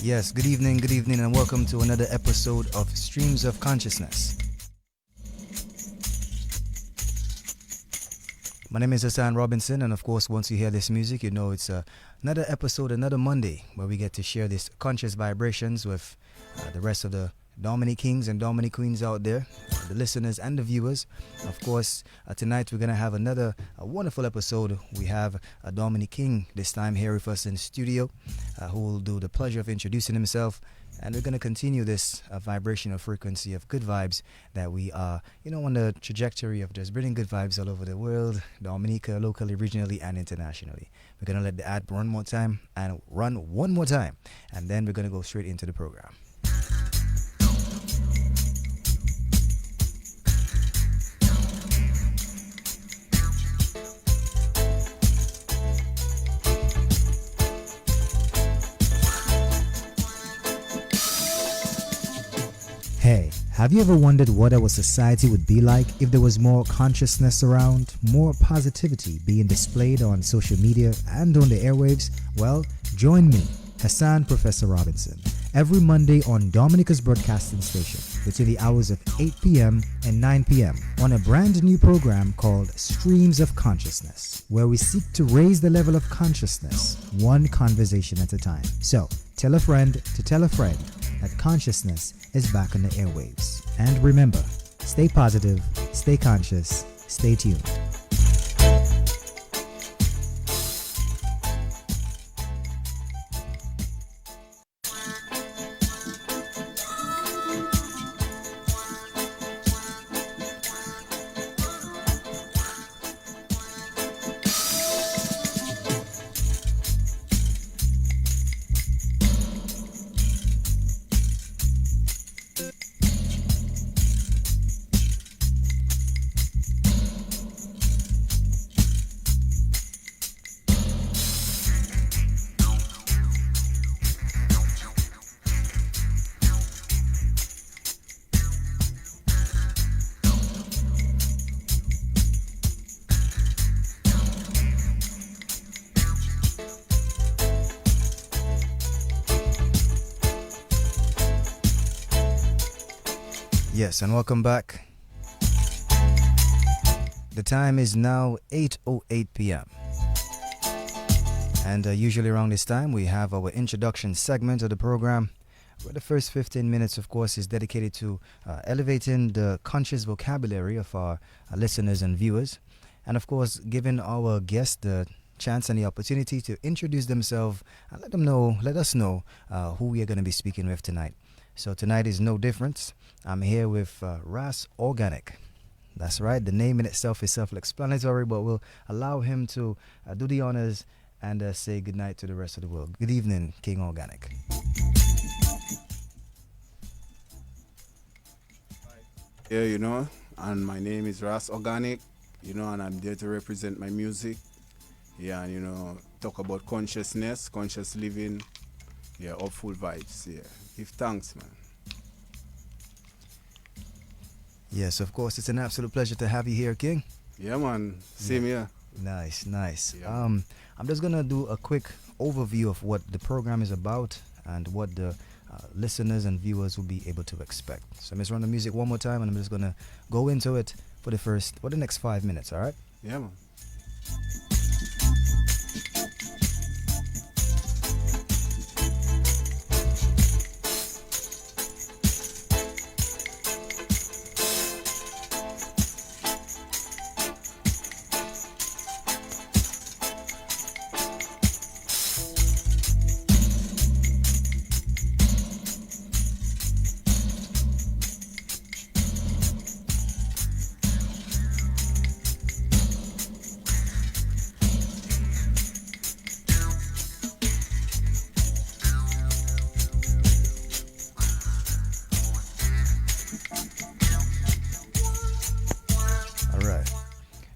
Yes, good evening, and welcome to another episode of Streams of Consciousness. My name is Hassan Robinson, and of course, once you hear this music, you know it's another episode, another Monday, where we get to share these conscious vibrations with the rest of the Dominic Kings and Dominic Queens out there, the listeners and the viewers. Of course, tonight we're going to have another wonderful episode. We have Dominic King this time here with us in the studio, who will do the pleasure of introducing himself. And we're going to continue this vibrational frequency of good vibes that we are, on the trajectory of just bringing good vibes all over the world, Dominica, locally, regionally, and internationally. We're going to let the ad run one more time, and then we're going to go straight into the program. Hey, have you ever wondered what our society would be like if there was more consciousness around, more positivity being displayed on social media and on the airwaves? Well, join me, Hassan Professor Robinson, every Monday on Dominica's broadcasting station between the hours of 8 p.m. and 9 p.m. on a brand new program called Streams of Consciousness, where we seek to raise the level of consciousness one conversation at a time. So, tell a friend to tell a friend that consciousness is back on the airwaves. And remember, stay positive, stay conscious, stay tuned. Yes, and welcome back. The time is now 8:08 p.m. And usually around this time we have our introduction segment of the program, where the first 15 minutes, of course, is dedicated to elevating the conscious vocabulary of our listeners and viewers, and of course giving our guests the chance and the opportunity to introduce themselves and let us know who we are going to be speaking with tonight. So tonight is no different. I'm here with Ras Organik. That's right, the name in itself is self-explanatory, but we'll allow him to do the honors and say goodnight to the rest of the world. Good evening, King Organic. Yeah, and my name is Ras Organik, and I'm there to represent my music. Yeah, and, talk about consciousness, conscious living, hopeful vibes, Give thanks, man. Yes, of course, it's an absolute pleasure to have you here, King. Yeah, man. Same here. Nice. Yeah. I'm just going to do a quick overview of what the program is about and what the listeners and viewers will be able to expect. So I'm just run the music one more time, and I'm just going to go into it for the next 5 minutes, all right? Yeah, man.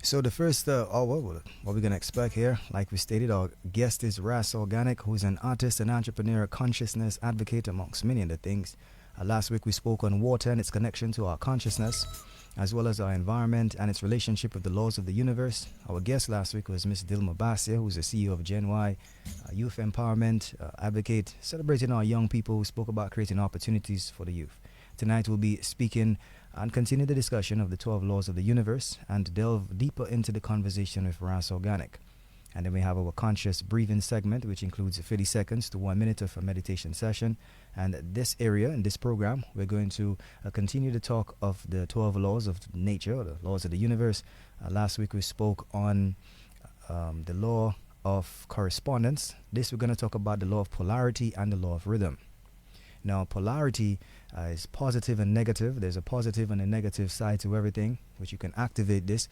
So the first, what we're going to expect here, like we stated, our guest is Ras Organik, who's an artist, an entrepreneur, a consciousness advocate, amongst many other things. Last week we spoke on water and its connection to our consciousness. as well as our environment and its relationship with the laws of the universe. Our guest last week was Miss Dilma Basia, who's the CEO of Gen Y, youth empowerment advocate, celebrating our young people who spoke about creating opportunities for the youth. Tonight we'll be speaking and continue the discussion of the 12 laws of the universe and delve deeper into the conversation with Ras Organik. And then we have our conscious breathing segment, which includes 30 seconds to 1 minute of a meditation session. And this area, in this program, we're going to continue to talk of the 12 laws of nature, or the laws of the universe. Last week we spoke on the law of correspondence. This we're going to talk about the law of polarity and the law of rhythm. Now, polarity is positive and negative. There's a positive and a negative side to everything, which you can activate this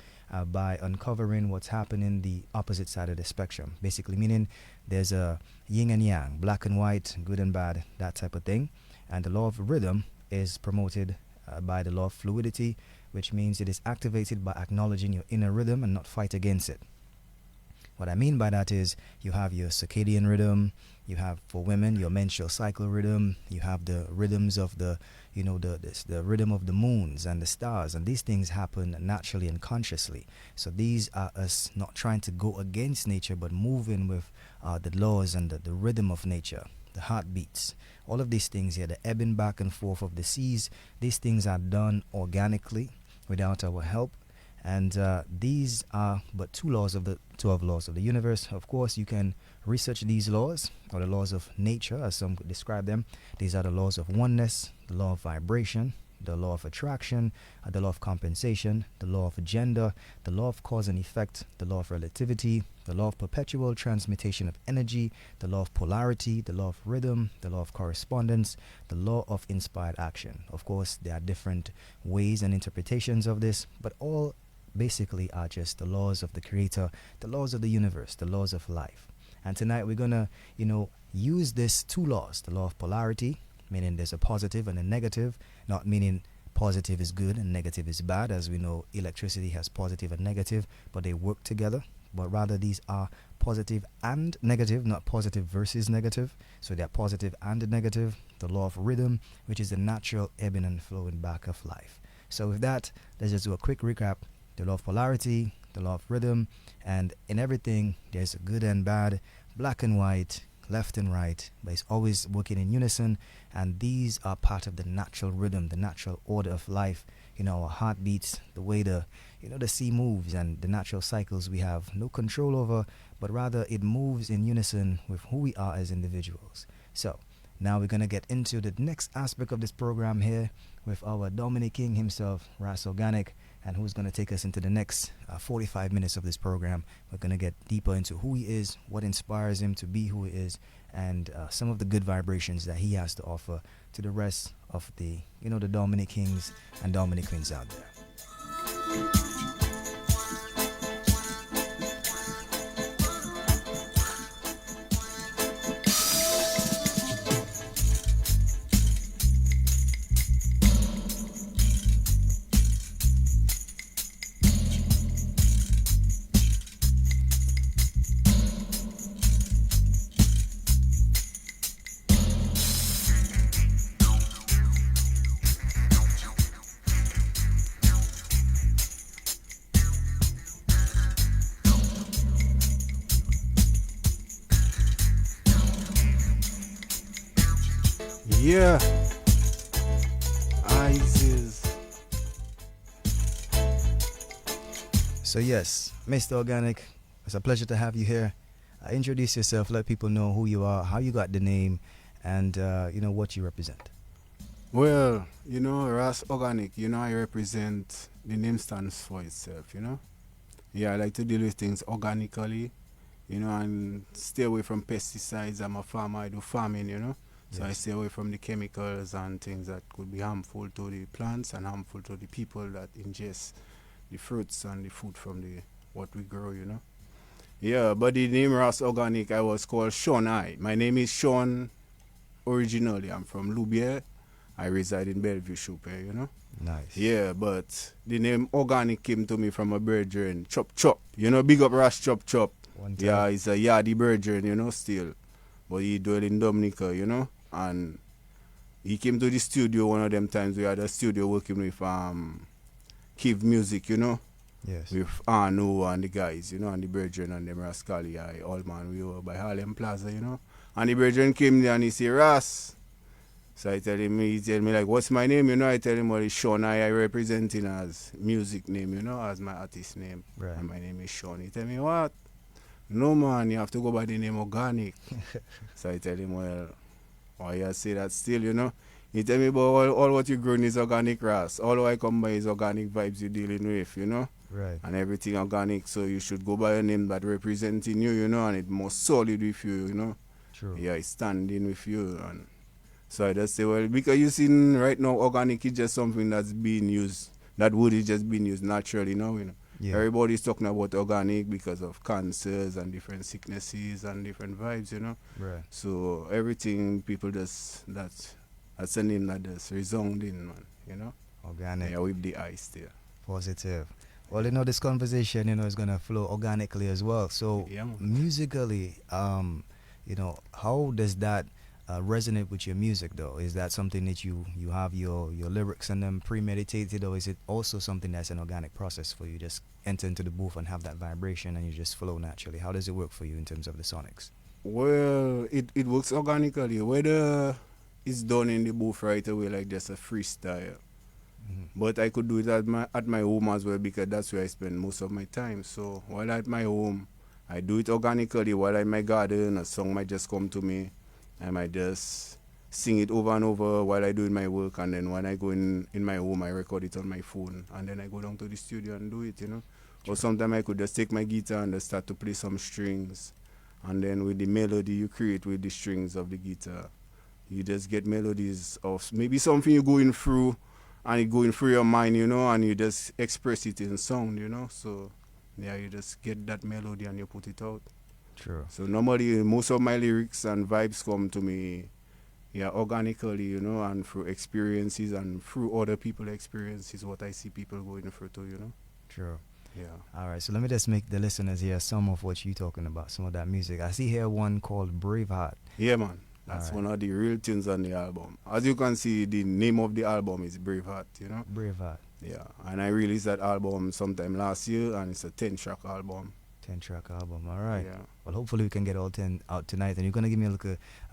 by uncovering what's happening the opposite side of the spectrum. Basically meaning there's a yin and yang, black and white, good and bad, that type of thing. And the law of rhythm is promoted by the law of fluidity, which means it is activated by acknowledging your inner rhythm and not fight against it. What I mean by that is you have your circadian rhythm, you have for women your menstrual cycle rhythm, you have the rhythms of the rhythm of the moons and the stars, and these things happen naturally and consciously. So these are us not trying to go against nature, but moving with the laws and the rhythm of nature, the heartbeats, all of these things here, the ebbing back and forth of the seas. These things are done organically without our help. And these are but two laws of the 12 laws of the universe. Of course, you can research these laws, or the laws of nature, as some describe them. These are the laws of oneness, the law of vibration, the law of attraction, the law of compensation, the law of gender, the law of cause and effect, the law of relativity, the law of perpetual transmutation of energy, the law of polarity, the law of rhythm, the law of correspondence, the law of inspired action. Of course, there are different ways and interpretations of this, but all basically are just the laws of the creator, the laws of the universe, the laws of life. And tonight we're gonna use these two laws, the law of polarity, meaning there's a positive and a negative, not meaning positive is good and negative is bad. As we know, electricity has positive and negative, but they work together. But rather these are positive and negative, not positive versus negative. So they're positive and negative. The law of rhythm, which is the natural ebbing and flowing back of life. So with that, let's just do a quick recap. The law of polarity, the law of rhythm, and in everything there's good and bad, black and white, left and right, but it's always working in unison. And these are part of the natural rhythm, the natural order of life. Our heartbeats, the way the sea moves, and the natural cycles we have no control over, but rather it moves in unison with who we are as individuals. So now we're going to get into the next aspect of this program here with our Dominic King himself, Ras Organik, and who's going to take us into the next 45 minutes of this program. We're going to get deeper into who he is, what inspires him to be who he is, and some of the good vibrations that he has to offer to the rest of the Dominic Kings and Dominic Queens out there. Yeah. Isis. So yes, Mr. Organik, it's a pleasure to have you here. Introduce yourself, let people know who you are, how you got the name, and what you represent. Well, Ras Organic, I represent, the name stands for itself, Yeah, I like to deal with things organically, and stay away from pesticides. I'm a farmer, I do farming, So I stay away from the chemicals and things that could be harmful to the plants and harmful to the people that ingest the fruits and the food from what we grow, Yeah, but the name Ras Organic, I was called Sean I. My name is Sean originally. I'm from Loubier. I reside in Bellevue, Choupe, Nice. Yeah, but the name Organic came to me from a brethren, Chop Chop. Big up Ras Chop Chop. Yeah, he's a Yardi brethren, still. But he dwell in Dominica, And he came to the studio one of them times. We had a studio working with Kiv Music, you know, Yes. with Arno and the guys, you know, and the brethren and them Ras Organik, all man, we were by Harlem Plaza, you know. And the brethren came there and he said, Ras. So I tell him, he tell me like, what's my name? You know, I tell him, well, it's Sean. I representing as music name, you know, as my artist name. Right. And my name is Sean. He tell me, what? No, man, you have to go by the name Organic. So I tell him, well, why you say that still, you know? He tell me, but all what you growing is organic Ras. All I come by is organic vibes you're dealing with, you know? Right. And everything organic. So you should go by a name that representing you, you know, and it more solid with you, you know? True. Yeah, it's standing with you. And so I just say, well, because you see right now, organic is just something that's being used. That wood is just being used naturally now, you know. Yeah. Everybody's talking about organic because of cancers and different sicknesses and different vibes, you know. Right. So everything people just that's a name that just resounding, man, you know. Organic. Yeah, with the eyes there. Positive. Well, you know, this conversation, you know, is gonna flow organically as well. So Yeah, man. musically, you know, how does that resonate with your music though? Is that something that you have your lyrics and them premeditated, or is it also something that's an organic process for you? Just enter into the booth and have that vibration and you just flow naturally. How does it work for you in terms of the sonics? Well, it works organically. Whether it's done in the booth right away, like just a freestyle. But I could do it at my home as well because that's where I spend most of my time. So while at my home, I do it organically. While in my garden, a song might just come to me. I might just sing it over and over while I do my work. And then when I go in my home, I record it on my phone. And then I go down to the studio and do it, you know. Or sometimes I could just take my guitar and just start to play some strings. And then with the melody you create with the strings of the guitar, you just get melodies of maybe something you're going through and it going through your mind, you know, and you just express it in sound, you know. So, yeah, you just get that melody and you put it out. True. So normally, most of my lyrics and vibes come to me, yeah, organically, you know, and through experiences and through other people's experiences, what I see people going through too, you know. True. Yeah. All right, so let me just make the listeners hear some of what you're talking about, some of that music. I see here one called Braveheart. Yeah, man. That's Alright. one of the real tunes on the album. As you can see, the name of the album is Braveheart, you know. Braveheart, Yeah. And I released that album sometime last year, and it's a 10-track album. 10-track album. All right. Yeah. Well, hopefully we can get all 10 out tonight. And you're going to give me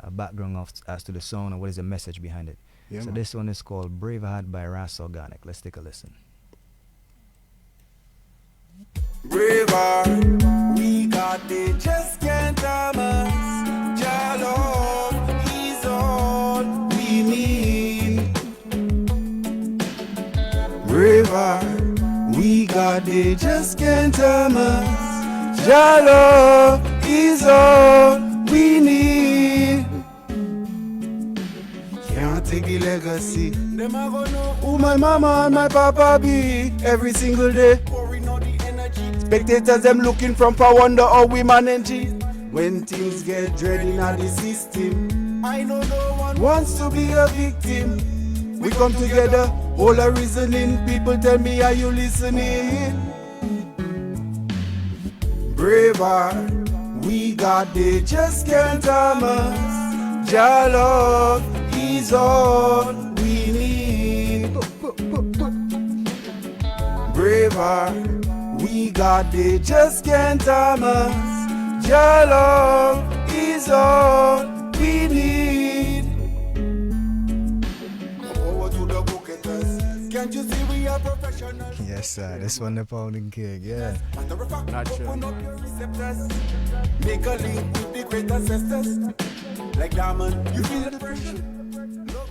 a background of, as to the song and what is the message behind it. Yeah, So man. this one is called Braveheart by Ras Organik. Let's take a listen. Braveheart, we got it, just can't harm us. Jah love is all we need. Braveheart, we got it, just can't harm us. Jah love is all we need. Can't take the legacy. Them a go know who my mama and my papa be every single day. Pouring out the energy. Spectators them looking from far wonder how we manage it. When things get dreading at the system, I know no one wants to be a victim. We come together, all our reasoning. People tell me, are you listening? Braveheart, we got it, just can't harm us. Jah love is all we need. Braveheart, we got it, just can't harm us. Jah love is all we need. Over to the bucketers. Can't you see we are professionals? Yes, sir. This one, the Pounding King. Yeah. Matter of fact, Naturally, open up man. your receptors. Make a link with the great ancestors. Like diamond, you feel the pressure.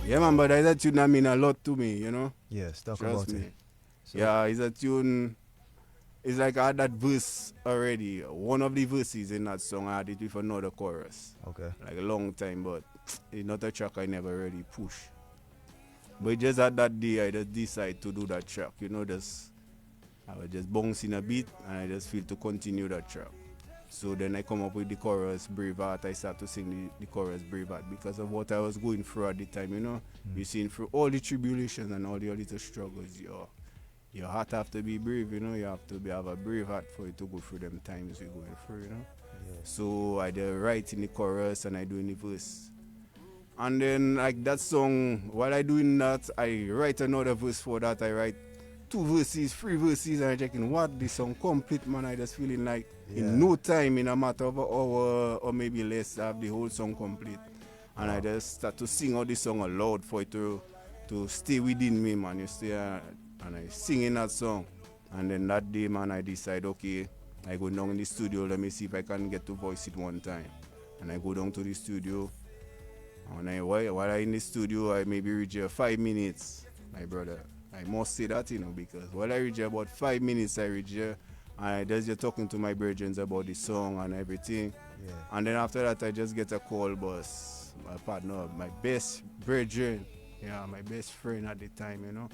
Yeah, man, but that tune that mean a lot to me, you know. Yes, talk Trust about me. it. So- Yeah, it's a tune. It's like I had that verse already. One of the verses in that song, I had it with another chorus. Okay. Like a long time, but it's not a track I never really push. But just at that day, I just decided to do that track. You know, I was just bouncing a beat, and I just feel to continue that track. So then I come up with the chorus, Braveheart. I start to sing the chorus, Braveheart, because of what I was going through at the time, you know. You seen through all the tribulations and all the little struggles, your heart have to be brave, you know. You have to have a brave heart for you to go through them times you're going through, you know. So I did write in the chorus and I do in the verse. And then like that song, while I doing that, I write another verse for that. I write 2 verses, 3 verses, and I checking what this song complete, man. I just feeling like in no time, in a matter of an hour or maybe less, I have the whole song complete. And I just start to sing out this song aloud for it to stay within me, man. You stay and I sing in that song. And then that day, man, I decide, okay, I go down in the studio, let me see if I can get to voice it one time. And I go down to the studio. And while I'm in the studio, I maybe reach here 5 minutes, my brother. I must say that, because while I reach here about 5 minutes, I reach here, and I just talking to my brethren about the song and everything. Yeah. And then after that, I just get a call, boss. My partner, my best brethren, my best friend at the time,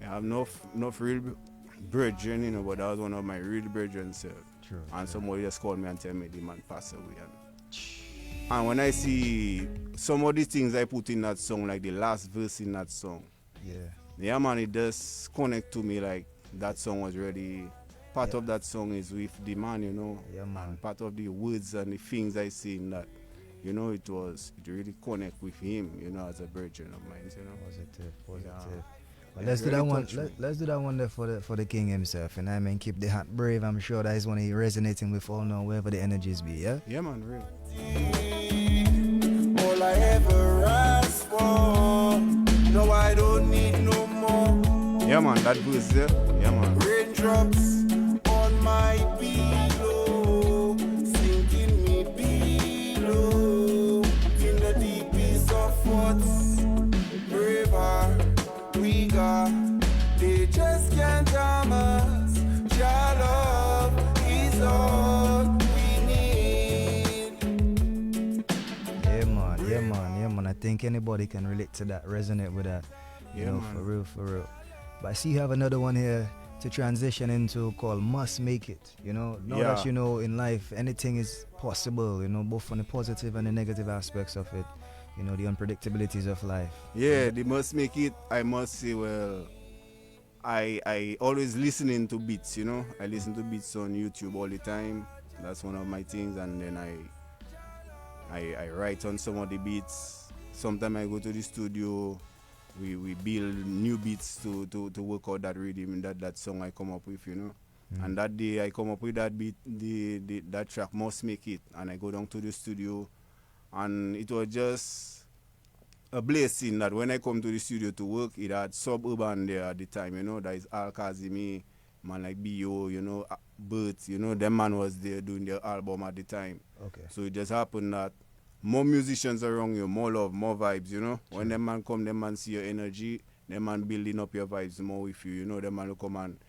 I have enough real brethren, but that was one of my real brethren, sir. True. And somebody just called me and tell me the man passed away. And when I see some of the things I put in that song, like the last verse in that song, yeah, man, it does connect to me like that song was really, part of that song is with the man, Yeah, man. and part of the words and the things I see in that. It really connect with him, as a brethren of mine, Positive. Yeah. Well, let's do that one. Let's do that one there for the king himself, and I mean keep the heart brave. I'm sure that is one he resonating with all now, wherever the energies be. Yeah. Yeah, man, really. All I ever ask for, no, I don't need no more. Yeah, man, that verse there. Yeah, man. Raindrops on my pillow, sinking me below in the deepest of what's river we got. They just can't harm us. Your love is all we need. Yeah, man. I think anybody can relate to that, resonate with that. You know, man. for real. But I see you have another one here to transition into called Must Make It. Now that in life anything is possible, both from the positive and the negative aspects of it, the unpredictabilities of life. Yeah, they must make it. I must say, well, I always listening to beats, I listen to beats on YouTube all the time. That's one of my things. And then I write on some of the beats. Sometimes I go to the studio. We build new beats to work out that rhythm, that song I come up with, And that day I come up with that beat, that track Must Make It, and I go down to the studio, and it was just a blessing that when I come to the studio to work, it had Suburban there at the time, that is Al Kazimi, man like B.O., Bert, them man was there doing their album at the time. Okay. So it just happened that more musicians around you, more love, more vibes, Sure. When them man come, them man see your energy, them man building up your vibes more with you, them man will come and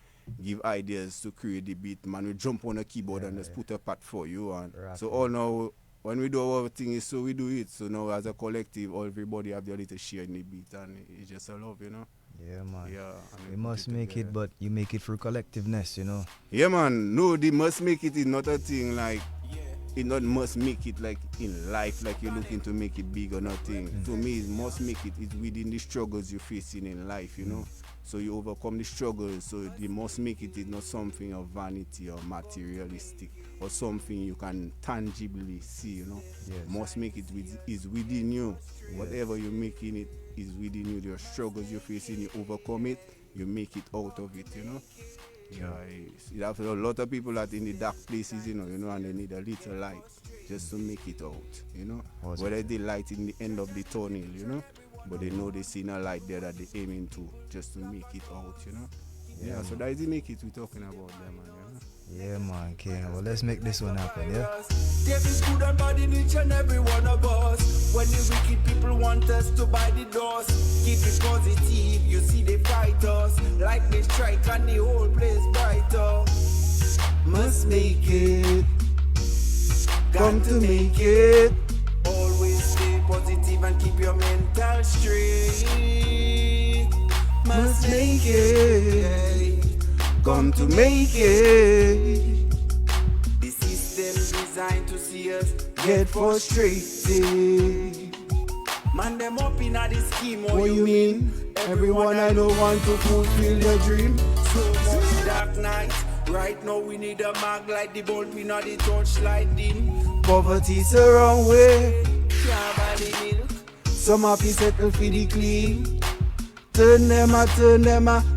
give ideas to create the beat, man. We jump on a keyboard and just put a part for you. And so all now, when we do our thing, so we do it. So now as a collective, everybody have their little share in the beat, and it's just a love, Yeah, man. Yeah. We must make it, but you make it through collectiveness, Yeah, man. No, the must make it is not a thing like, it not must make it like in life, like you're looking to make it big or nothing. To me, it must make it is within the struggles you're facing in life, So you overcome the struggles. So the must make it is not something of vanity or materialistic or something you can tangibly see, Yes. Must make it is within you. Yes. Whatever you're making it is within you. Your struggles you're facing, you overcome it, you make it out of it, Yeah, you have a lot of people that in the dark places, and they need a little light just to make it out, Awesome. Whether they light in the end of the tunnel, but they know they see a light there that they're aiming to just to make it out, Yeah, so that is the make it we're talking about there, man. Yeah, man, King. Well, let's make this one happen, yeah? There is good and bad in each and every one of us. When the wicked people want us to buy the doors, keep it positive, you see they fight us. Like they strike and the whole place brighter. Must make it, come to make it. Always stay positive and keep your mental straight. Must make it, come to make it. The system designed to see us get frustrated. Man, them up in the scheme, what you mean? Everyone I know want to fulfill their dream. So much dark night. Right now we need a mag like the bulb in the torchlight dim. Poverty's the wrong way. Some happy settle for the clean. Turn them a,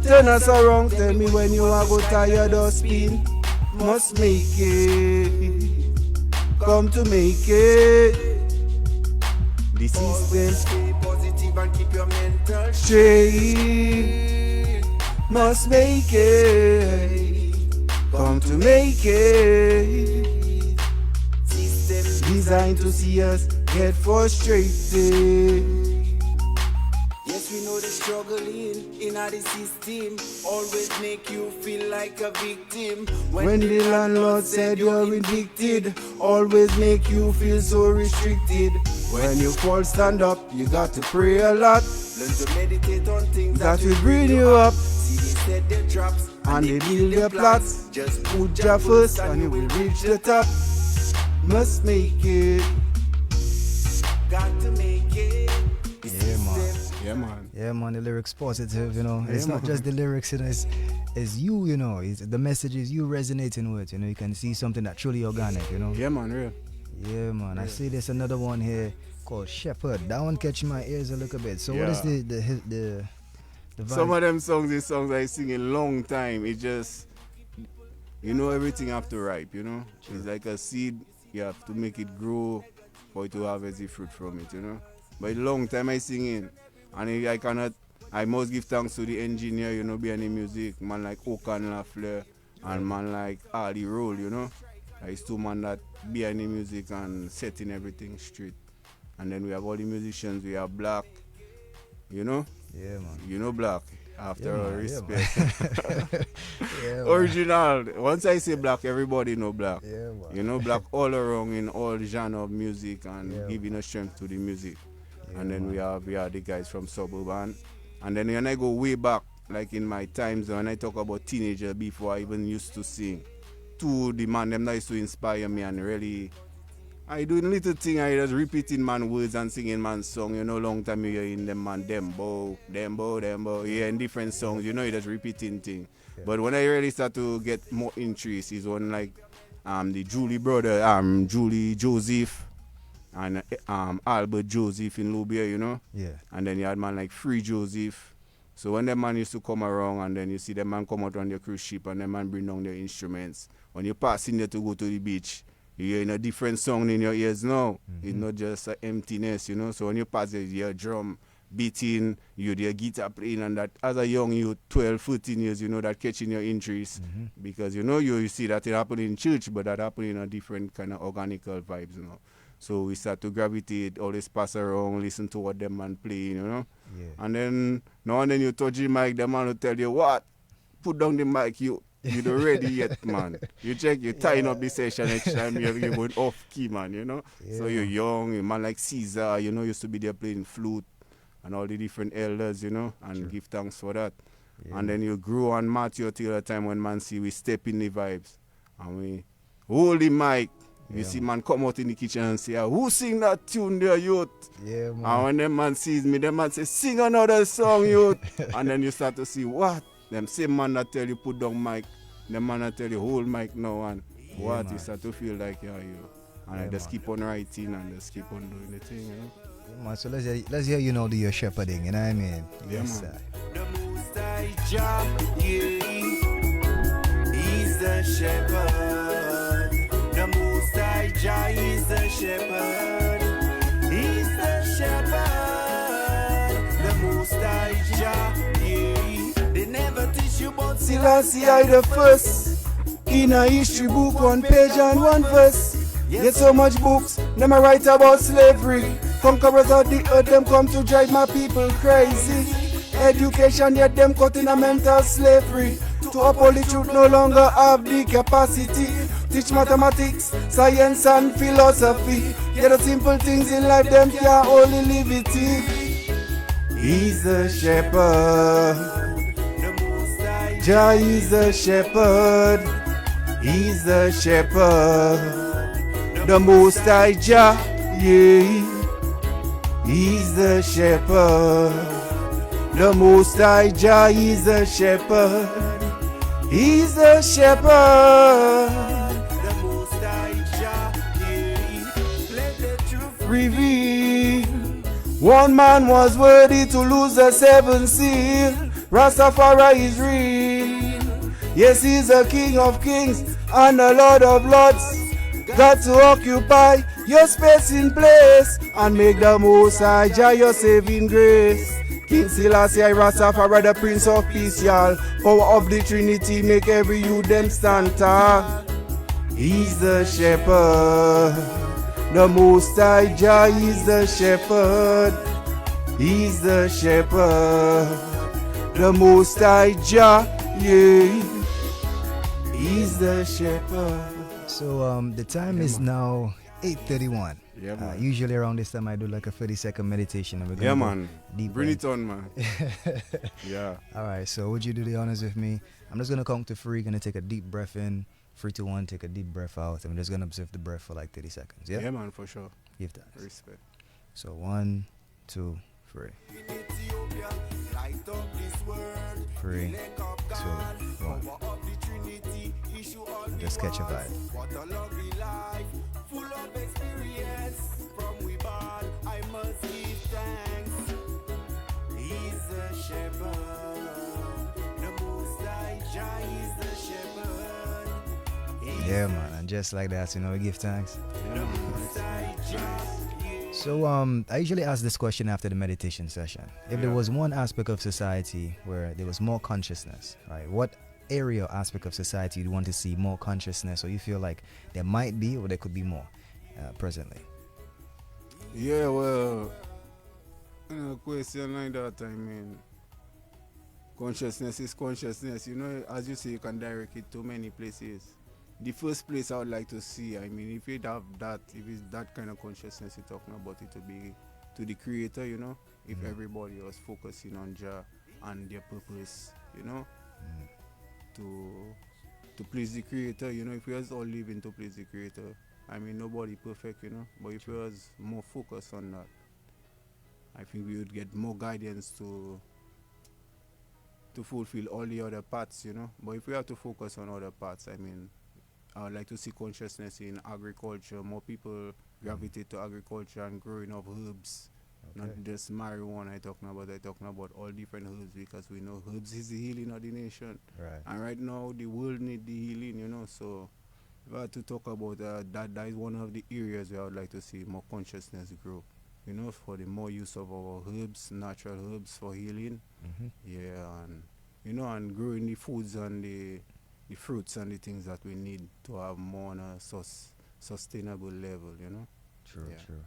turn us around. Tell me when you are go tired or spin. Must make it, come to make it. The system, stay positive and keep your mental straight. Must make it, come to make it. System designed to see us get frustrated. Yes, we know the struggling in the system always make you feel like a victim. When the landlord said you're evicted, always make you feel so restricted. When you fall, stand up, you got to pray a lot. Learn to meditate on things that will bring you up. See, they set their traps and they build their plots. Just put your first and you will reach the top. Must make it, got to make it. Yeah, man. Yeah, man. Yeah, man, the lyrics positive, you know. Yeah, It's not man. just the lyrics, you know, it's you, you know. It's the messages you resonating with, you know. You can see something that truly organic, you know. Yeah, man, real. Yeah, man. I see there's another one here called Shepherd. That one catching my ears a little bit. So what is Yeah. the vibe? Some of them songs, these songs I sing a long time. It just, you know, everything have to ripe, you know. It's like a seed. You have to make it grow for it to harvest the fruit from it, you know. But a long time I sing in. And I must give thanks to the engineer, you know, behind the music. Man like Okan Lafleur and man like Ali Roll, you know. It's two man that behind the music and setting everything straight. And then we have all the musicians. We have Black, you know. Yeah, man. You know Black. After Yeah, all man, respect. Yeah, man. Original. Once I say Black, everybody know Black. Yeah, man. You know Black all around in all genre of music and Yeah, giving a strength to the music. Yeah, And then man. we have the guys from Suburban. And then when I go way back, like in my times when I talk about teenager before I even used to sing, to the man them that used to inspire me and really I doing little thing, I just repeating man words and singing man song, you know, long time you hear in them man, dembo, yeah, in different songs, you know, you just repeating thing. Yeah. But when I really start to get more interest is when like the Julie brother, Julie Joseph and Albert Joseph in Lubia, you know. Yeah. And then you had man like Free Joseph. So when the man used to come around and then you see the man come out on the cruise ship and the man bring down their instruments. When you pass in there to go to the beach, you hear a different song in your ears now. Mm-hmm. It's not just emptiness, you know. So when you pass there, you hear drum beating, you hear guitar playing, and that as a young youth, 12, 14 years, you know, that catching your interest. Mm-hmm. Because, you know, you see that it happen in church, but that happen in a different kind of organical vibes, you know. So we start to gravitate, always pass around, listen to what them man playing, you know. Yeah. And then, now and then you touch the mic, the man will tell you, what? Put down the mic, you don't ready yet, man. You check, you tying up the session next time, you're going off key, man, you know. Yeah. So you're young, a man like Caesar, you know, used to be there playing flute and all the different elders, you know, and Sure. give thanks for that. Yeah. And then you grow and mature till the time when man see we step in the vibes and we hold the mic. You Yeah, see man. man come out in the kitchen and say, who sing that tune there, youth? Yeah, man. And when them man sees me, them man say, sing another song, youth. And then you start to see, what? Them same man that tell you put down mic, them man that tell you hold mic now, and Yeah, what? man. You start to feel like, yeah, you. And Yeah, I just man. keep on writing and just keep on doing the thing, you know. Yeah, man. So let's hear you know do your shepherding, you know what I mean? Yeah, Yes, man. sir. The Most High Jah, yeah, He's the shepherd. The Most High Jah is the shepherd. He's the shepherd. The Most High Jah, yeah. They never teach you about Selassie I the first. In a history book, 1 page and 1 verse. Get so much books, them a write about slavery. Conquerors of the earth, them come to drive my people crazy. Education, yet them caught in a mental slavery. To uphold the truth, no longer have the capacity. Teach mathematics, science and philosophy. Get the simple things in life, them can't only live it. He's the shepherd. Jah is the shepherd. He's the shepherd. The Most High Jah, yeah. He's the shepherd. The Most High Jah is the shepherd. He's the shepherd. The Most High Jah, yeah. Let the truth reveal One man was worthy to lose the seven seal. Rastafari is real. Yes, he's a king of kings and a lord of lords. Got to occupy your space in place and make the most high Jah your saving grace. King Selassie Rastafari, the Prince of Peace, y'all. Power of the Trinity make every youth them stand tall. He's the shepherd, the most high Jah is the shepherd. He's the shepherd, the most high Jah, yeah. He's the shepherd. So the time is now 8:31. Yeah, man. Usually around this time I do like a 30-second meditation. And we're Yeah, gonna man. go deep Bring in. it on, man. Yeah. All right, so would you do the honors with me? I'm just gonna count to 3. Gonna take a deep breath in. 3 to 1. Take a deep breath out. I'm just gonna observe the breath for like 30 seconds. Yeah. Yeah, man, for sure. Give that. Respect. So 1, 2, 3. 3, 2, 1. Just catch a vibe. What a lovely life, full of experience. From we born, I must give thanks. He's the shepherd, the most high Jah is the shepherd. Yeah, man, and just like that, we give thanks. Yeah, man. So I usually ask this question after the meditation session. If there was one aspect of society where there was more consciousness, right? What area or aspect of society you want to see more consciousness, or you feel like there might be or there could be more presently? Yeah, well, in a question like that, I mean, consciousness is consciousness. You know, as you say, you can direct it to many places. The first place I would like to see, I mean, if it have that, if it's that kind of consciousness you're talking about, it to be to the creator, you know, if everybody was focusing on Jah and their purpose, you know, to please the creator, you know, if we was all living to please the creator, I mean, nobody perfect, you know, but if we was more focused on that, I think we would get more guidance to fulfill all the other parts, you know. But if we have to focus on other parts, I mean, I would like to see consciousness in agriculture, more people gravitate to agriculture and growing of herbs, not just marijuana I'm talking about all different herbs, because we know herbs is the healing of the nation. Right. And right now the world need the healing, you know, so if I had to talk about that is one of the areas where I would like to see more consciousness grow, you know, for the more use of our herbs, natural herbs for healing. Yeah, and you know, and growing the foods and the fruits and the things that we need to have more on a sustainable level, you know. True, Yeah. true.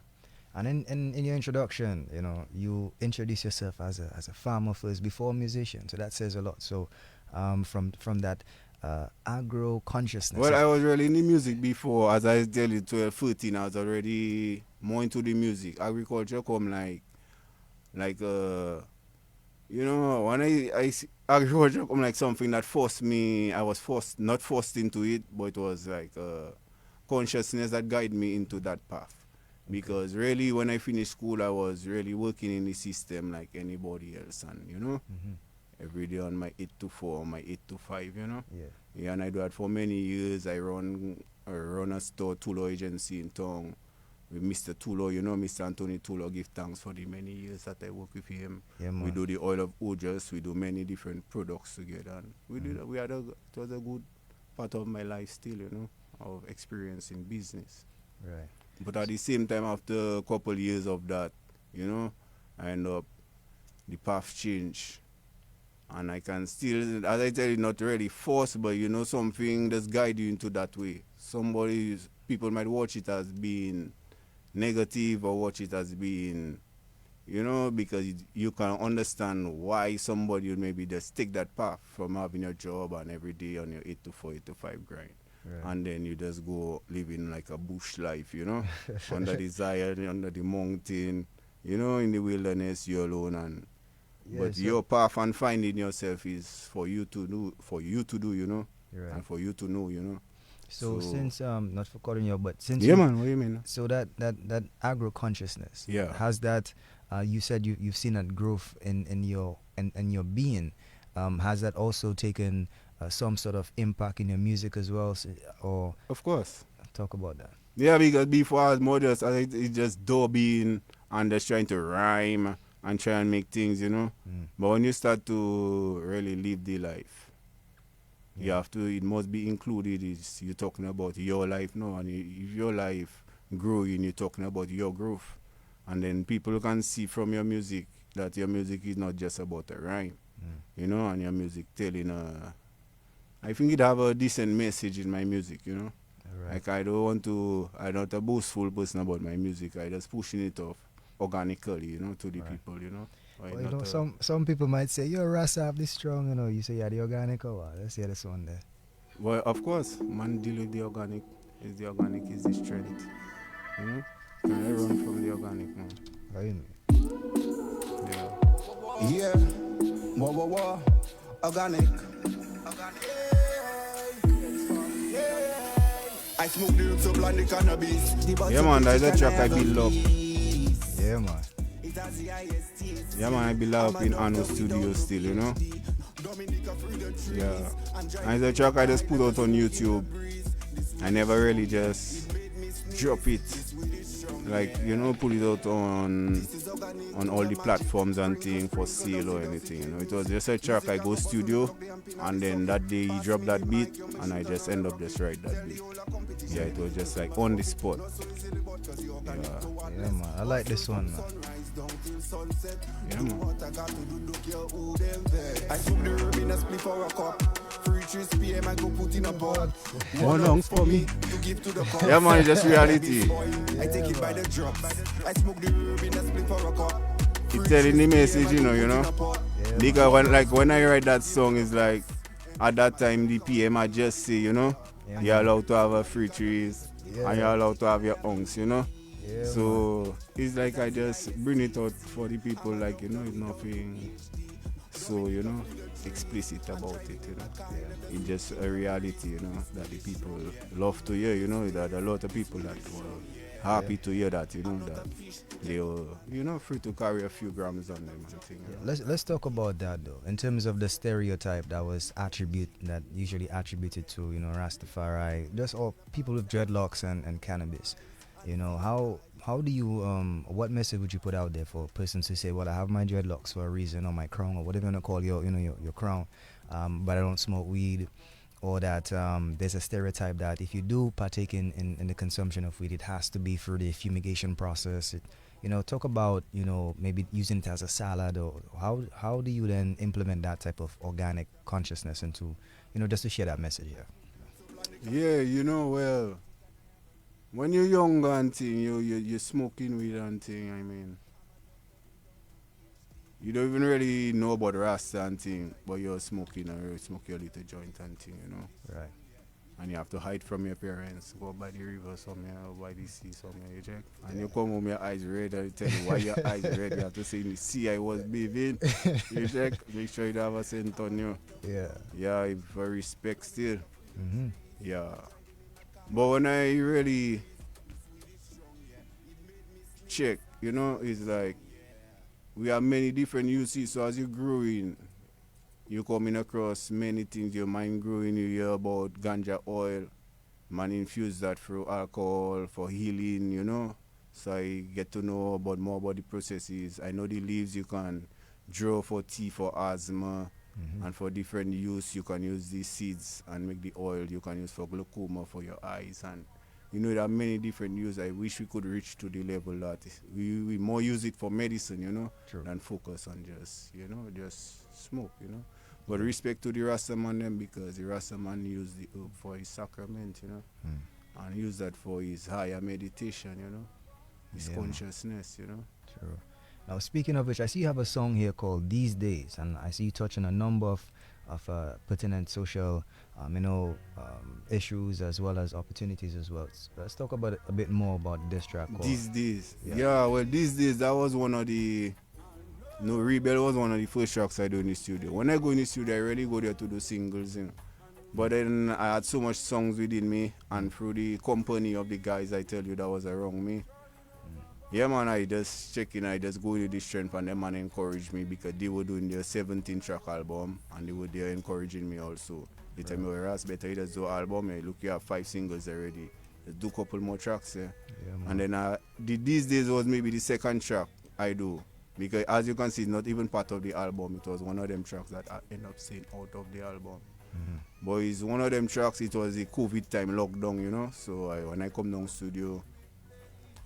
And in your introduction, you know, you introduce yourself as a farmer first before a musician, so that says a lot. So from that agro consciousness. Well, I was really in the music before. As I tell you, 12, 13, I was already more into the music. Agriculture come like you know, when I see agriculture come like something that forced me. I was not forced into it, but it was like consciousness that guided me into that path. Because really, when I finished school, I was really working in the system like anybody else, and you know, every day on my 8 to 4, my 8 to 5, you know. Yeah. Yeah, and I do that for many years. I run a store, Tulo agency in town with Mr. Tulo, you know, Mr. Anthony Tulo. Give thanks for the many years that I work with him. Yeah, man. We do the oil of Ojas, we do many different products together. And it was a good part of my life still, you know, of experience in business. Right. But at the same time, after a couple years of that, you know, I end up, the path change. And I can still, as I tell you, not really force, but you know, something that's guide you into that way. People might watch it as being negative or watch it as being, you know, because you can understand why somebody would maybe just take that path from having a job and every day on your 8 to 4, 8 to 5 grind. Right. And then you just go living like a bush life, you know, under the Zion, under the mountain, you know, in the wilderness, you're alone. And but your path and finding yourself is for you to do, you know, Right. and for you to know, you know. So since not for calling you, but since Yeah, man, what do you mean? so that agro consciousness, Yeah. has that you said you've seen that growth in your being, has that also taken some sort of impact in your music as well, or Of course. talk about that? Yeah, because before I was more just, it's just dubbing and just trying to rhyme and try and make things, you know. But when you start to really live the life, you have to, it must be included. Is you're talking about your life now, and if your life growing, you're talking about your growth. And then people can see from your music that your music is not just about a rhyme, you know, and your music telling I think it have a decent message in my music, you know. Right. Like I'm not a boastful person about my music. I just pushing it off organically, you know, to the people, you know. Well, you know, some people might say, yo, Ras have this strong, you know. You say, yeah, the organic or what? Let's hear this one there. Well, of course, man deal with the organic. Is the organic is the strength, you know. Can I run from the organic, man? What you mean? Yeah. Yeah. Whoa. Organic. I smoke the roots of blind the cannabis. Yeah, man, that's a track I build up. Yeah, man. Yeah, man, I build up in Anno Studio still, you know. Yeah. And it's a track I just put out on YouTube. I never really just drop it. Like, you know, put it out on all the platforms and things for sale or anything, you know. It was just a track I go studio, and then that day he dropped that beat, and I just end up just write that beat. Yeah, it was just like on the spot. Yeah, man. I like this one, man. Yeah, man. I smoke the herb in a split for a cup. Free 3 PM I go put in a pot. One lungs for me. To give to the cup. Yeah, man, it's just reality. I take it by the drops. I smoke the herb in a split for a cup. It's telling the message, you know. Because when I write that song, it's like at that time the PM I just say, you know, you're allowed to have a free trees and you're allowed to have your unks, you know. Yeah, So it's like I just bring it out for the people, like, you know, it's nothing so, you know, explicit about it, you know. It's just a reality, you know, that the people love to hear, you know, that a lot of people that were happy to hear that, you know, that they were, you know, free to carry a few grams on them and things. You know? Let's talk about that though. In terms of the stereotype that usually attributed to, you know, Rastafari, just all people with dreadlocks and cannabis. You know, how do you what message would you put out there for persons who say, well, I have my dreadlocks for a reason, or my crown, or whatever you want to call your crown, but I don't smoke weed, or that there's a stereotype that if you do partake in the consumption of weed, it has to be through the fumigation process. You know, talk about, you know, maybe using it as a salad, or how do you then implement that type of organic consciousness into, you know, just to share that message here. Yeah, you know, well, when you're young and thing, you're smoking weed and thing, I mean, you don't even really know about Rasta and thing, but you're smoking or you smoke your little joint and thing, you know. Right. And you have to hide from your parents, go by the river somewhere, or by the sea somewhere, you check. And you come home, your eyes red, and you tell you why your eyes red. You have to say in the sea I was bathing. You check, make sure you have a scent on you. Yeah. Yeah, for respect still. Mm-hmm. Yeah. But when I really check, you know, it's like we have many different uses. So as you growing, you coming across many things. Your mind growing, you hear about ganja oil. Man infuse that through alcohol for healing, you know. So I get to know more about the processes. I know the leaves you can draw for tea for asthma. Mm-hmm. And for different use, you can use these seeds and make the oil. You can use for glaucoma for your eyes, and you know there are many different uses. I wish we could reach to the level that we more use it for medicine, you know, than focus on just smoke, you know. But respect to the Rasta man them, because the Rasta man use the herb for his sacrament, you know, and use that for his higher meditation, you know, his consciousness, you know. True. Now, speaking of which, I see you have a song here called These Days, and I see you touching a number of pertinent social, issues as well as opportunities as well. So let's talk about a bit more about this track. These Days. Yeah, well, These Days, that was one of the... No, Rebel was one of the first tracks I do in the studio. When I go in the studio, I really go there to do singles, you know. But then I had so much songs within me, and through the company of the guys, I tell you, that was around me. Yeah, man, I just go into the strength, and them man encourage me, because they were doing their 17-track album, and they were there encouraging me also. They tell me, Ras, better you just do album, look, you have 5 singles already. Let's do a couple more tracks, yeah. Yeah, man. And then these days was maybe the second track I do. Because as you can see, it's not even part of the album. It was one of them tracks that I end up staying out of the album. But it's one of them tracks, it was the COVID time lockdown, you know. So when I come down studio,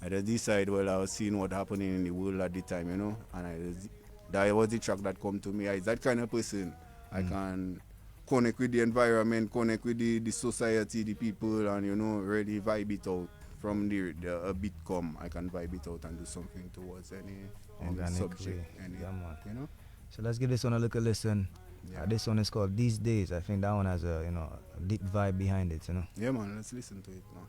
I just decide, well, I was seeing what happening in the world at the time, you know. And that was the track that come to me. I that kind of person. I can connect with the environment, connect with the society, the people, and, you know, really vibe it out. From the a beat come, I can vibe it out and do something towards any subject. Yeah, man. You know? So let's give this one a little listen. Yeah. This one is called These Days. I think that one has a, you know, a deep vibe behind it, you know. Yeah, man, let's listen to it now.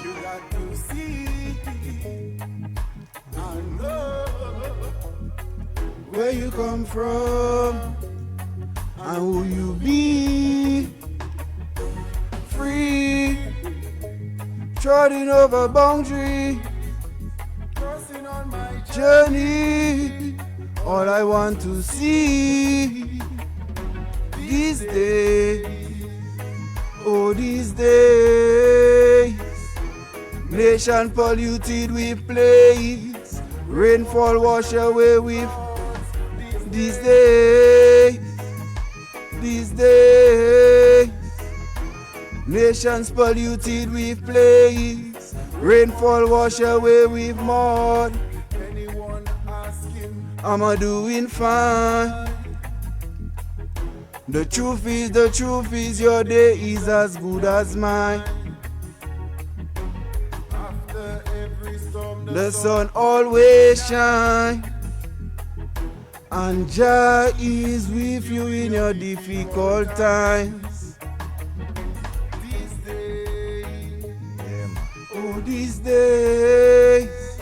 You got to see and know where you come from and who you be. Free, trotting over boundary, crossing on my journey. All I want to see these days, oh these days. Nation polluted with plagues, rainfall wash away with these days, these days. Nations polluted with plagues, rainfall wash away with mud. Anyone asking, am I doing fine? The truth is your day is as good as mine. After every storm, the sun always shines. And Jah is with you in your difficult times. These days, Yeah, man. oh these days,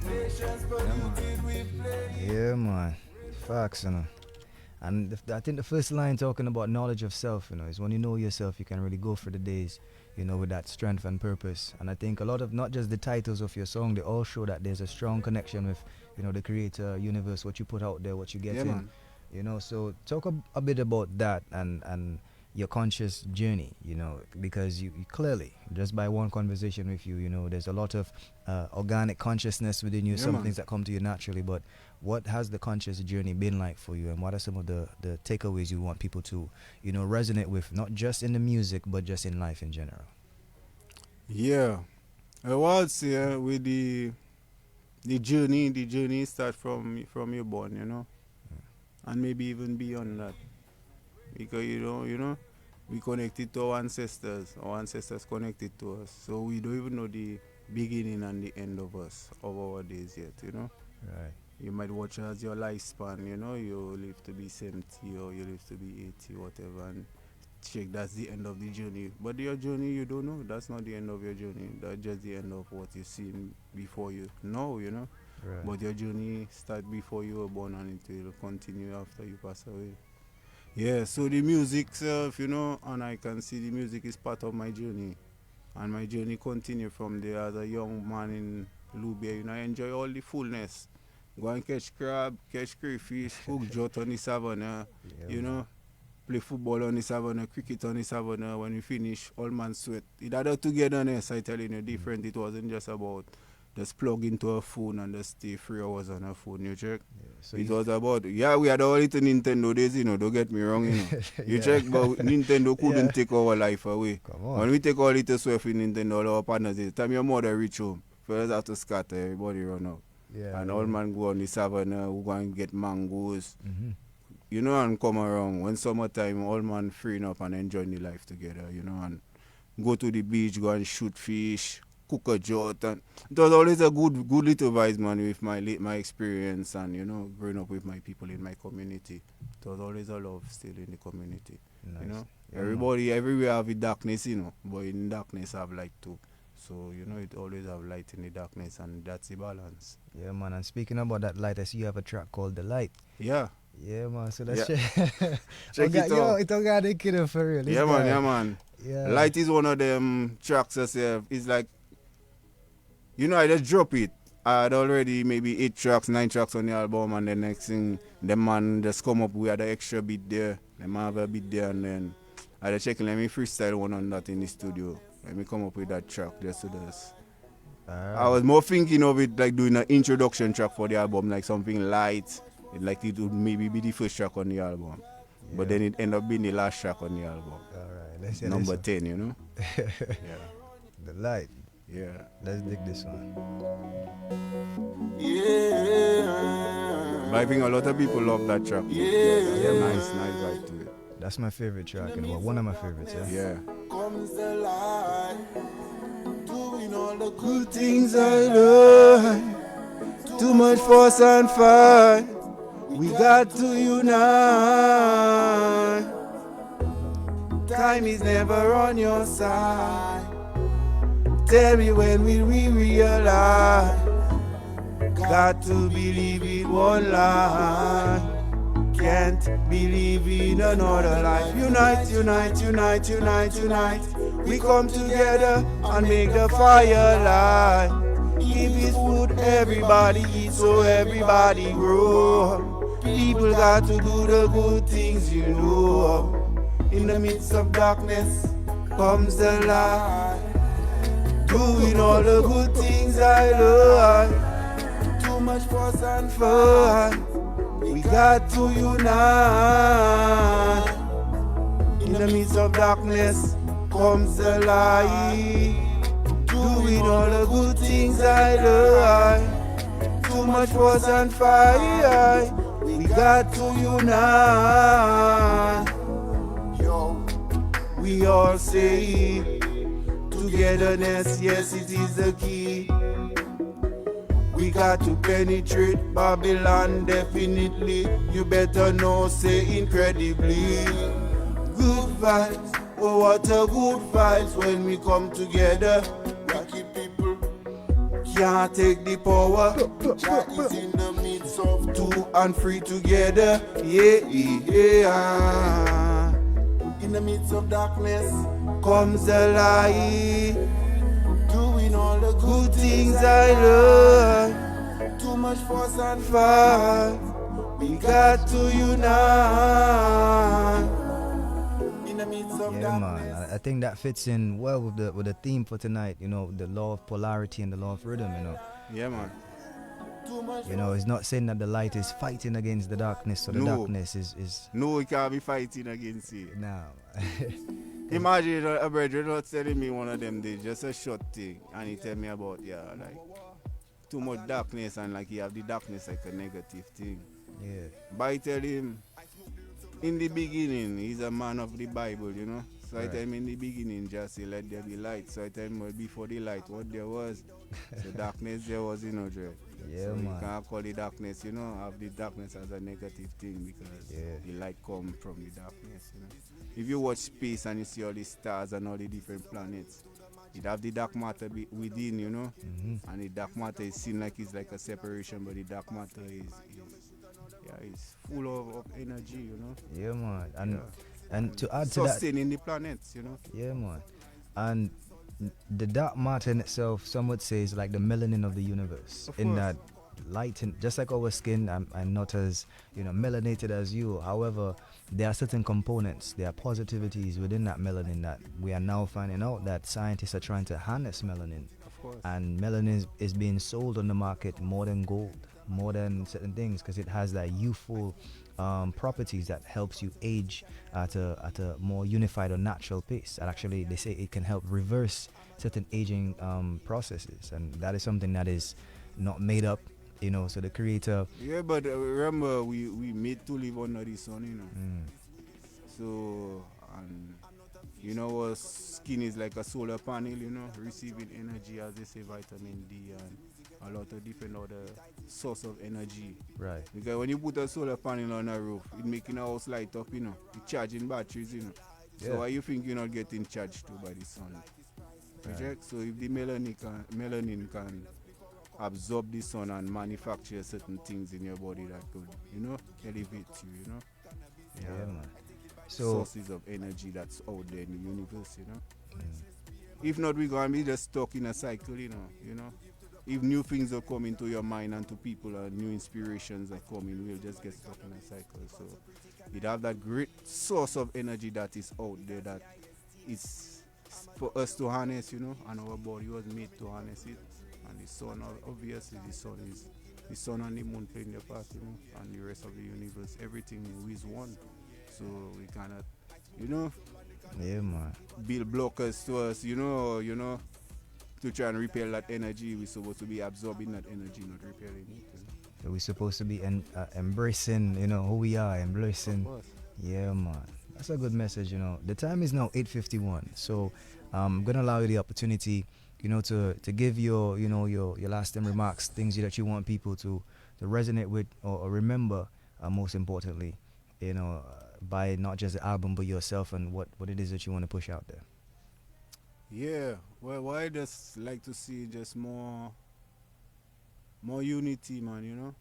nations polluted with plague. Yeah, man. Facts, you know. And I think the first line talking about knowledge of self, you know, is when you know yourself, you can really go for the days, you know, with that strength and purpose. And I think a lot of, not just the titles of your song, they all show that there's a strong connection with, you know, the creator, universe, what you put out there, what you get Yeah, in. man. You know, so talk a bit about that and your conscious journey, you know, because you clearly, just by one conversation with you, you know, there's a lot of organic consciousness within you, Yeah, some man. things that come to you naturally, but what has the conscious journey been like for you, and what are some of the takeaways you want people to, you know, resonate with, not just in the music, but just in life in general? Yeah. I would say with the journey start from your born, you know. And maybe even beyond that. Because you know, we connected to our ancestors connected to us. So we don't even know the beginning and the end of our days yet, you know. Right. You might watch as your lifespan, you know, you live to be 70 or you live to be 80, whatever, and check that's the end of the journey. But your journey, you don't know, that's not the end of your journey. That's just the end of what you've seen before you know, you know. Right. But your journey start before you were born and it will continue after you pass away. Yeah, so the music self, you know, and I can see the music is part of my journey. And my journey continue from there as a young man in Lubia. You know, I enjoy all the fullness. Go and catch crab, catch crayfish, hook jot on the savannah, Yeah, you know, play football on the savannah, cricket on the savannah. When we finish, all man sweat. It had a togetherness, I tell you, different. It wasn't just about just plug into a phone and just stay 3 hours on a phone, you check? Yeah. So It you- was about, yeah, we had all little Nintendo days, you know, don't get me wrong, you know. You Yeah. check, but Nintendo couldn't Yeah. take our life away. Come on. When we take all little stuff in Nintendo, all our partners, the time your mother reach home, first have to scatter, everybody run out. Yeah. And all man go on the savannah, we go and get mangoes, Mm-hmm. you know, and come around. When summertime, all man freeing up and enjoying the life together, you know, and go to the beach, go and shoot fish, cook a jot. And it was always a good little vibes, man, with my experience and, you know, growing up with my people in my community. It was always a love still in the community, Nice. you know. Yeah, Everybody, everywhere have the darkness, you know, but in darkness have light too. So, you know, it always have light in the darkness, and that's the balance. Yeah, man. And speaking about that light, I see you have a track called The Light. Yeah. Yeah, man. So let's Yeah. check. Check it Yo, out. it's organic, kid, for real. This Yeah, man, guy. yeah, man. Yeah. Light is one of them tracks that it's like, you know, I just drop it. I had already maybe 8 tracks, 9 tracks on the album, and the next thing, the man just come up with the extra beat there. The man have a beat there, and then I had checking, let me freestyle one on that in the studio. Let me come up with that track just to this. I was more thinking of it like doing an introduction track for the album, like something light. Like it would maybe be the first track on the album. Yeah. But then it ended up being the last track on the album. Alright, let's hear Number 10, you know? Yeah. The light. Yeah. Let's dig this one. Yeah. But I think a lot of people love that track. Yeah. Nice vibe to it. That's my favorite track, and one of my favorites, Yeah. Comes the light, doing all the good things I love. Too much force and fight. We got to unite. Time is never on your side. Tell me when will we realize? Got to believe in one life. Can't believe in another life. Unite, unite, unite, unite, unite. We come together and make the fire light. Give it food, everybody eat so everybody grow. People got to do the good things, you know. In the midst of darkness comes the light. Doing all the good things I love. Too much fuss and fight. We got to unite. In the midst of darkness comes the light. Doing all the good things I love. Too much fuss and fight. We got to unite. Yo, we all say togetherness, yes, it is the key. We got to penetrate Babylon, definitely. You better know, say incredibly. Good vibes, oh what a good vibes when we come together. Rocky people can't take the power. Jah is in the midst of 2 and 3 together. Yeah, yeah. In the midst of darkness comes the light. Doing all the good things I love. Too much force and fight. We got to unite. In the midst of Yeah, darkness. man. I think that fits in well with the theme for tonight. You know, the law of polarity and the law of rhythm. You know. Yeah, man. You know, it's not saying that the light is fighting against the darkness, so the darkness is. No, we can't be fighting against it. Now. Imagine a brother not telling me one of them days, just a short thing, and he tell me about, like, too much darkness, and like, he have the darkness like a negative thing. Yeah. But I tell him, in the beginning, he's a man of the Bible, you know. So I tell him in the beginning, just say, let there be light. So I tell him, well, before the light, what there was, the darkness there was, you know, Dre. Yeah, so man. you can't call the darkness, you know, have the darkness as a negative thing, because the light come from the darkness, you know. If you watch space and you see all the stars and all the different planets, it have the dark matter within, you know. Mm-hmm. And the dark matter is seen like it's like a separation, but the dark matter is full of energy, you know. Yeah, man. And to add to that, sustaining the planets, you know. yeah, man. And the dark matter in itself, some would say, is like the melanin of the universe. Of in course. that light, just like our skin, I'm not as, you know, melanated as you. However, there are certain components, there are positivities within that melanin that we are now finding out that scientists are trying to harness melanin. Of course. And melanin is being sold on the market more than gold, more than certain things, because it has that youthful properties that helps you age at a more unified or natural pace. And actually, they say it can help reverse certain aging processes, and that is something that is not made up, you know. So the creator. Yeah, but remember, we made to live under the sun, you know. So, and you know, our skin is like a solar panel, you know, receiving energy, as they say, vitamin D and a lot of different other source of energy. Right. Because when you put a solar panel on a roof, it making a house light up, you know. It charging batteries, you know. Yeah. So why you think you're not getting charged to by the sun? Right. So if the melanin can absorb the sun and manufacture certain things in your body that could, you know, elevate you, you know. Yeah, man. So sources of energy that's out there in the universe, you know. If not, we're gonna be just stuck in a cycle, you know. if new things are coming to your mind and to people and new inspirations are coming, we'll just get stuck in a cycle. So it have that great source of energy that is out there that is for us to harness, and our body was made to harness it. And the sun, obviously, the sun and the moon playing their part, and the rest of the universe, everything is one. So we cannot, Yeah, man. build blockers to us, to try and repel that energy. We're supposed to be absorbing that energy, not repelling it. So we're supposed to be embracing, who we are, embracing. Of course. Yeah, man. That's a good message, The time is now 8:51. So I'm going to allow you the opportunity, to give your lasting remarks, things that you want people to resonate with or remember, most importantly, by not just the album, but yourself and what it is that you want to push out there. Yeah, well, I just like to see just more unity, man,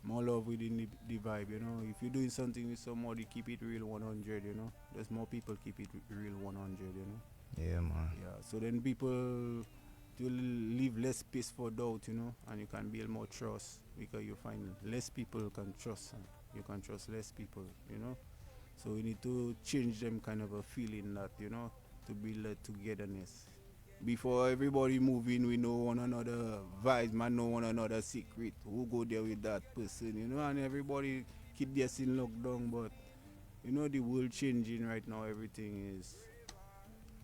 more love within the vibe, If you're doing something with somebody, keep it real 100, There's more people keep it real 100, Yeah, man. Yeah, so then people will leave less space for doubt, and you can build more trust because you find less people can trust, and you can trust less people, So we need to change them kind of a feeling that, to build that togetherness. Before everybody move in, we know one another vibes, man, know one another secret. Who go there with that person, and everybody keep their scene locked down. But, the world changing right now. Everything is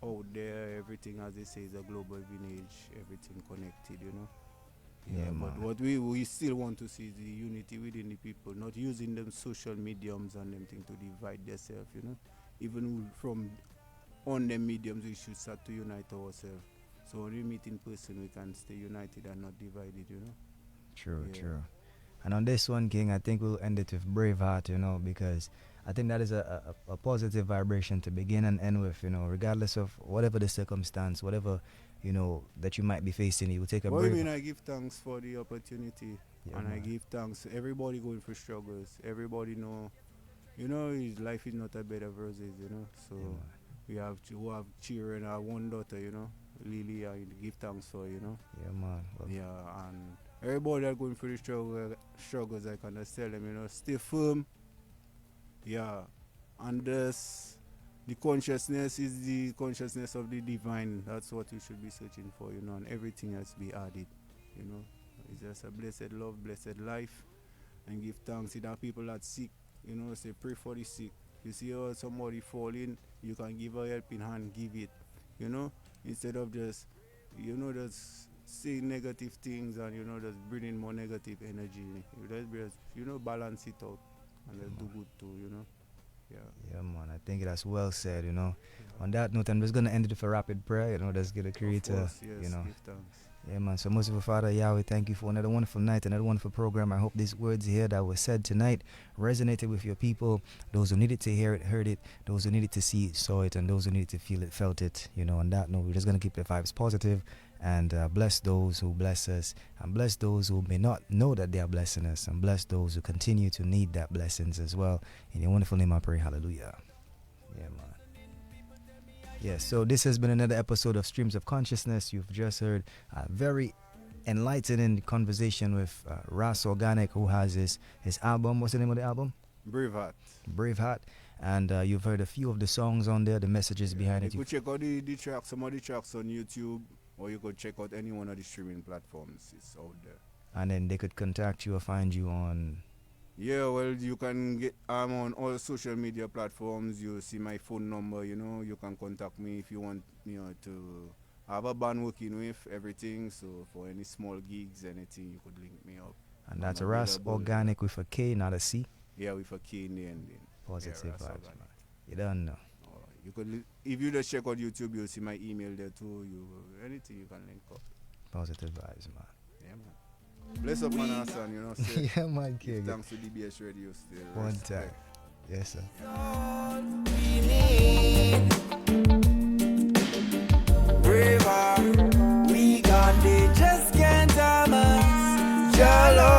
out there. Everything, as they say, is a global village. Everything connected, Yeah, but man. what we still want to see is the unity within the people, not using them social mediums and them things to divide themselves, Even from on them mediums, we should start to unite ourselves. So when we meet in person, we can stay united and not divided, True, Yeah. true. And on this one, King, I think we'll end it with Braveheart, because I think that is a positive vibration to begin and end with, regardless of whatever the circumstance, whatever, that you might be facing, you will take a What do you brave. mean? I give thanks for the opportunity, Yeah, and I man. give thanks to everybody going through struggles. Everybody know, life is not a bed of roses, So Yeah, man. we have children. I have one daughter, Lily. I give thanks for, Yeah, man. Well, Yeah, and everybody that going through the struggles, I can just tell them, stay firm. Yeah, and the consciousness is the consciousness of the divine. That's what you should be searching for, and everything has to be added, It's just a blessed love, blessed life, and give thanks to the people that sick, say pray for the sick. You see how somebody falling, you can give a helping hand, give it, instead of just, just saying negative things and, just bringing more negative energy. Balance it out and let's do good too, Yeah. yeah, man. I think that's well said, On that note, I'm just going to end it with a rapid prayer, Let's get a Of creator, course, yes, give thanks. Yeah, man. So, merciful Father Yahweh, thank you for another wonderful night, another wonderful program. I hope these words here that were said tonight resonated with your people. Those who needed to hear it, heard it. Those who needed to see it, saw it. And those who needed to feel it, felt it. On that note, we're just going to keep the vibes positive and bless those who bless us, and bless those who may not know that they are blessing us, and bless those who continue to need that blessings as well. In your wonderful name I pray, hallelujah. Yeah, man. Yes, so this has been another episode of Streams of Consciousness. You've just heard a very enlightening conversation with Ras Organik, who has his album. What's the name of the album? Braveheart. Braveheart. And you've heard a few of the songs on there, the messages behind it. You could check out the tracks, some of the tracks on YouTube, or you could check out any one of the streaming platforms. It's out there. And then they could contact you or find you on... Yeah, well, you can get, I'm on all social media platforms. You see my phone number, you can contact me if you want, to have a band working with, everything. So for any small gigs, anything, you could link me up. And that's I'm Ras available. Organic with a K, not a C. Yeah, with a K in the ending. Positive Yeah, Ras vibes, Organik. man. You don't know. You could, if you just check out YouTube, you'll see my email there too. Anything you can link up. Positive vibes, man. Yeah, man. Bless up, man, Hassan, say. Yeah, man, Give kid. thanks to DBS Radio still. One Respect. time. Yes, sir. Braver, we got the just can't tell us. Jalo.